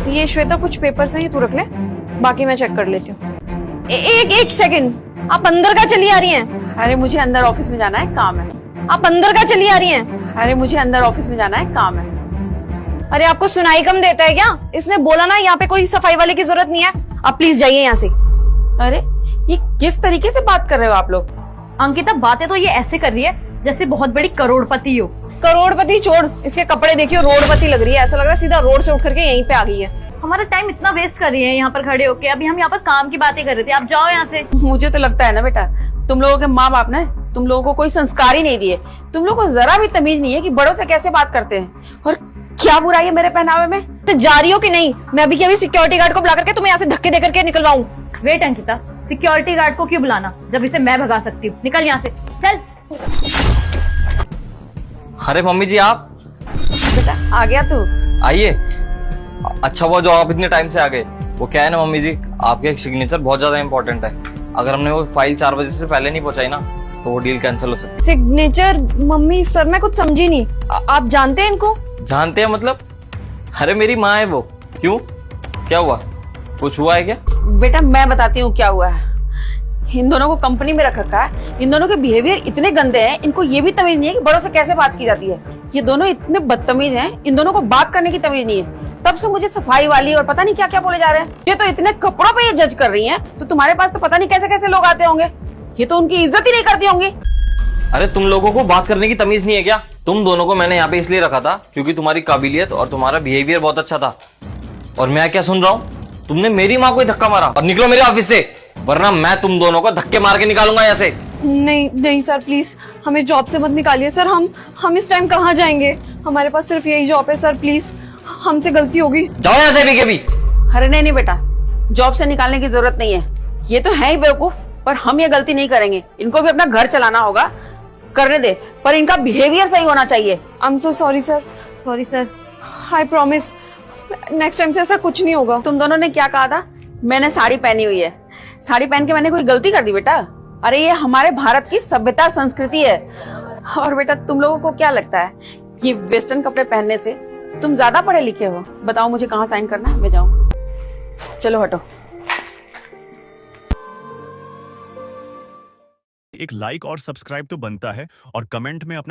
ये श्वेता कुछ पेपर्स हैं, ये तू रख ले, बाकी मैं चेक कर लेती हूँ। एक सेकंड, आप अंदर का चली आ रही हैं? अरे मुझे अंदर ऑफिस में जाना है, काम है। आप अंदर का चली आ रही हैं? अरे मुझे अंदर ऑफिस में जाना है, काम है। अरे आपको सुनाई कम देता है क्या? इसने बोला ना यहाँ पे कोई सफाई वाले की जरूरत नहीं है, आप प्लीज जाइए यहाँ से। अरे ये किस तरीके से बात कर रहे हो आप लोग? अंकिता बातें तो ये ऐसे कर रही है जैसे बहुत बड़ी करोड़पति हो। करोड़पति छोड़, इसके कपड़े देखियो, रोडपति लग रही है। ऐसा लग रहा है सीधा रोड से उठ करके यहीं पे आ गई है। हमारा टाइम इतना वेस्ट कर रही है यहाँ पर खड़े होके। अभी हम यहाँ पर काम की बातें कर रहे थे, आप जाओ यहाँ से। मुझे तो लगता है ना बेटा, तुम लोगों के माँ बाप ने तुम लोगों को कोई संस्कार ही नहीं दिए। तुम लोगों को जरा भी तमीज नहीं है कि बड़ों से कैसे बात करते हैं। और क्या बुराई है मेरे पहनावे में? तो जा रही हो कि नहीं? मैं अभी अभी सिक्योरिटी गार्ड को बुला करके तुम्हें यहाँ से धक्के दे करके निकलवाऊं। वेट अंकिता, सिक्योरिटी गार्ड को क्यों बुलाना जब इसे मैं भगा सकती हूँ। निकल यहाँ से, चल। अरे मम्मी जी आप बेटा आ गया तू? आइए। अच्छा हुआ जो आप इतने टाइम से आ गए। वो क्या है ना मम्मी जी, आपके एक सिग्नेचर बहुत ज्यादा इंपॉर्टेंट है। अगर हमने वो फाइल 4 बजे से पहले नहीं पहुंचाई ना तो वो डील कैंसिल हो सकती है। सिग्नेचर? मम्मी सर मैं कुछ समझी नहीं। आप जानते हैं इनको? जानते हैं मतलब? अरे मेरी माँ है वो। क्यों, क्या हुआ? कुछ हुआ है क्या? बेटा मैं बताती हूँ क्या हुआ है। इन दोनों को कंपनी में रख रखा है। इन दोनों के बिहेवियर इतने गंदे हैं, इनको ये भी तमीज नहीं है कि बड़ों से कैसे बात की जाती है। ये दोनों इतने बदतमीज हैं, इन दोनों को बात करने की तमीज नहीं है। तब से मुझे सफाई वाली और पता नहीं क्या क्या बोले जा रहे हैं। ये तो इतने कपड़ों पे ये जज कर रही हैं, तो तुम्हारे पास तो पता नहीं कैसे कैसे लोग आते होंगे। ये तो उनकी इज्जत ही नहीं करती होंगी। अरे तुम लोगों को बात करने की तमीज नहीं है क्या? तुम दोनों को मैंने यहाँ पे इसलिए रखा था क्योंकि तुम्हारी काबिलियत और तुम्हारा बिहेवियर बहुत अच्छा था। और मैं क्या सुन रहा हूँ, तुमने मेरी माँ को ही धक्का मारा। और निकलो मेरे ऑफिस से, वरना मैं तुम दोनों को धक्के मार के निकालूंगा यहाँ से। नहीं नहीं सर प्लीज, हमें जॉब से मत निकालिए सर। हम इस टाइम कहाँ जाएंगे? हमारे पास सिर्फ यही जॉब है सर, प्लीज हमसे गलती होगी। जाओ यहाँ से भी के भी। अरे नहीं बेटा, जॉब से निकालने की जरूरत नहीं है। ये तो है ही बेवकूफ, पर हम ये गलती नहीं करेंगे। इनको भी अपना घर चलाना होगा, करने दे, पर इनका बिहेवियर सही होना चाहिए। I am so sorry sir. Sorry sir. I promise next time से ऐसा कुछ नहीं होगा। तुम दोनों ने क्या कहा था? मैंने साड़ी पहनी हुई है, साड़ी पहन के मैंने कोई गलती कर दी बेटा? अरे ये हमारे भारत की सभ्यता संस्कृति है। और बेटा तुम लोगों को क्या लगता है कि वेस्टर्न कपड़े पहनने से तुम ज्यादा पढ़े लिखे हो? बताओ मुझे कहाँ साइन करना है, मैं जाऊँ? चलो हटो। एक लाइक और सब्सक्राइब तो बनता है, और कमेंट में अपना